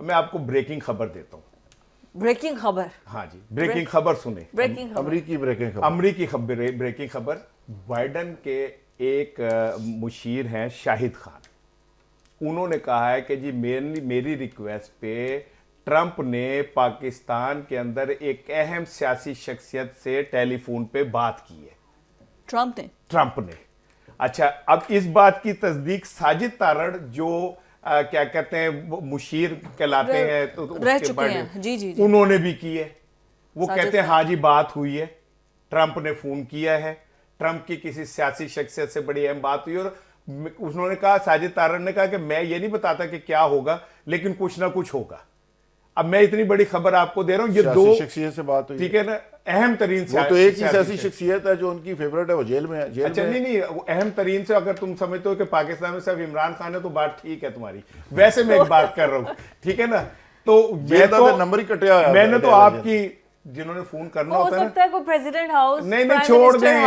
میں آپ کو بریکنگ خبر دیتا ہوں. بریکنگ خبر؟ ہاں جی, بریکنگ خبر سنیں. امریکی بریکنگ خبر. بائیڈن کے ایک مشیر ہیں شاہد خان, انہوں نے کہا ہے کہ جی میری ریکویسٹ پہ ٹرمپ نے پاکستان کے اندر ایک اہم سیاسی شخصیت سے ٹیلی فون پہ بات کی ہے. ٹرمپ نے. اچھا, اب اس بات کی تصدیق ساجد تارڑ جو کیا کہتے ہیں مشیر کہلاتے ہیں تو رہ چکے ہیں, جی انہوں نے بھی کی ہے. وہ کہتے ہیں ہاں جی بات ہوئی ہے, ٹرمپ نے فون کیا ہے, ٹرمپ کی کسی سیاسی شخصیت سے بڑی اہم بات ہوئی, اور انہوں نے کہا, ساجد تارڑ نے کہا کہ میں یہ نہیں بتاتا کہ کیا ہوگا لیکن کچھ نہ کچھ ہوگا. اب میں اتنی بڑی خبر آپ کو دے رہا ہوں, یہ دو شخصیت سے بات ہوئی, ٹھیک ہے نا, اہم ترین وہ تو ایک ہی سیاسی شخصیت ہے جو ان کی فیورٹ ہے, وہ جیل میں ہے. اچھا نہیں, اہم ترین سے اگر تم سمجھتے ہو کہ پاکستان میں صرف عمران خان ہے تو بات ٹھیک ہے تمہاری, ویسے میں ایک بات کر رہا ہوں, ٹھیک ہے نا. تو نمبر ہی کٹیا ہوا ہے, میں نے تو آپ کی جنہوں نے فون کرنا ہو ہوتا ہے سکتا ہے کوئی پریزیڈنٹ ہاؤس, نہیں چھوڑ دیں,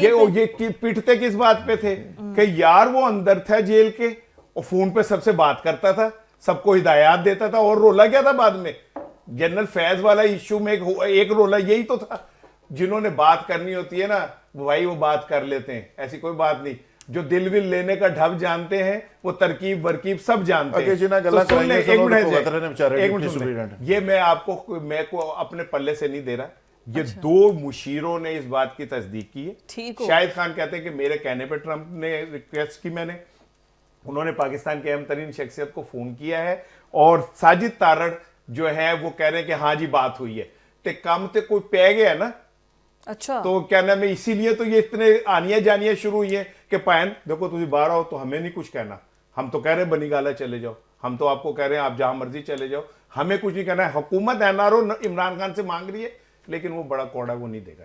یہ پٹتے کس بات پہ تھے کہ یار وہ اندر تھا جیل کے اور فون پہ سب سے بات کرتا تھا, سب کو ہدایات دیتا تھا, اور رولا کیا تھا بعد میں جنرل فیض والا ایشو میں ایک رولا یہی تو تھا. جنہوں نے بات کرنی ہوتی ہے نا بھائی وہ بات کر لیتے ہیں, ایسی کوئی بات نہیں. جو دل ول لینے کا ڈھب جانتے ہیں وہ ترکیب ورکیب سب جانتے ہیں. یہ میں کو اپنے پلے سے نہیں دے رہا, یہ دو مشیروں نے اس بات کی تصدیق کی ہے. شاہد خان کہتے ہیں کہ میرے کہنے پہ ٹرمپ نے ریکویسٹ کی, میں نے, انہوں نے پاکستان کے اہم ترین شخصیت کو فون کیا ہے, اور ساجد تارڑ جو ہے وہ کہہ رہے ہیں کہ ہاں جی بات ہوئی ہے. تے کام تے کوئی پہ گیا نا, اچھا تو کیا نام ہے, اسی لیے تو یہ اتنے آنیاں جانیاں شروع ہوئی ہیں کہ پائن دیکھو تجھے باہر آؤ تو ہمیں نہیں کچھ کہنا, ہم تو کہہ رہے ہیں بنی گالا چلے جاؤ, ہم تو آپ کو کہہ رہے ہیں آپ جہاں مرضی چلے جاؤ, ہمیں کچھ نہیں کہنا ہے. حکومت N R O Imran Khan سے مانگ رہی ہے لیکن وہ بڑا کوڑا وہ نہیں دے گا.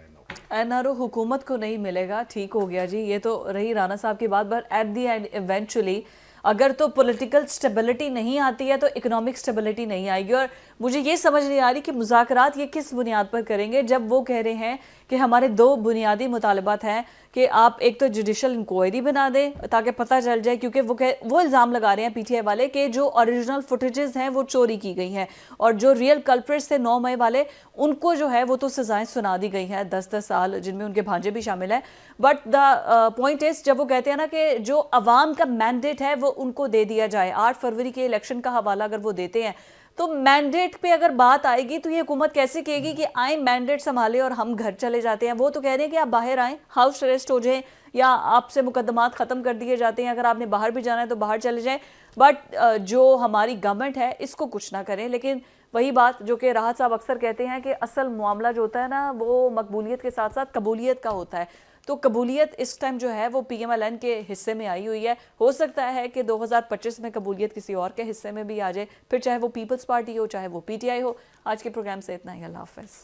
این آر او حکومت کو نہیں ملے گا, ٹھیک ہو گیا جی. یہ تو رہی رانا صاحب کی بات, but at the end eventually اگر تو پولیٹیکل سٹیبلٹی نہیں آتی ہے تو اکنامک سٹیبلٹی نہیں آئے گی. اور مجھے یہ سمجھ نہیں آ رہی کہ مذاکرات یہ کس بنیاد پر کریں گے جب وہ کہہ رہے ہیں کہ ہمارے دو بنیادی مطالبات ہیں کہ آپ ایک تو جوڈیشل انکوائری بنا دیں تاکہ پتہ چل جائے, کیونکہ وہ الزام لگا رہے ہیں پی ٹی آئی والے کہ جو اوریجنل فوٹیجز ہیں وہ چوری کی گئی ہیں, اور جو ریئل کلپریٹس تھے 9 مئی والے ان کو جو ہے وہ تو سزائیں سنا دی گئی ہیں 10-10 سال, جن میں ان کے بھانجے بھی شامل ہیں. بٹ دا پوائنٹ از جب وہ کہتے ہیں نا کہ جو عوام کا مینڈیٹ ہے وہ ان کو دے دیا جائے, 8 فروری کے الیکشن کا حوالہ اگر وہ دیتے ہیں تو مینڈیٹ پہ اگر بات آئے گی تو یہ حکومت کیسے کہے گی کہ آئیں مینڈیٹ سنبھالے اور ہم گھر چلے جاتے ہیں. وہ تو کہہ رہے ہیں کہ آپ باہر آئیں, ہاؤس اریسٹ ہو جائیں, یا آپ سے مقدمات ختم کر دیے جاتے ہیں, اگر آپ نے باہر بھی جانا ہے تو باہر چلے جائیں, بٹ جو ہماری گورنمنٹ ہے اس کو کچھ نہ کریں. لیکن وہی بات جو کہ راحت صاحب اکثر کہتے ہیں کہ اصل معاملہ جو ہوتا ہے نا وہ مقبولیت کے ساتھ ساتھ قبولیت کا ہوتا ہے. تو قبولیت اس ٹائم جو ہے وہ پی ایم ایل این کے حصے میں آئی ہوئی ہے. ہو سکتا ہے کہ 2025 میں قبولیت کسی اور کے حصے میں بھی آ جائے, پھر چاہے وہ پیپلز پارٹی ہو چاہے وہ پی ٹی آئی ہو. آج کے پروگرام سے اتنا ہی, اللہ حافظ.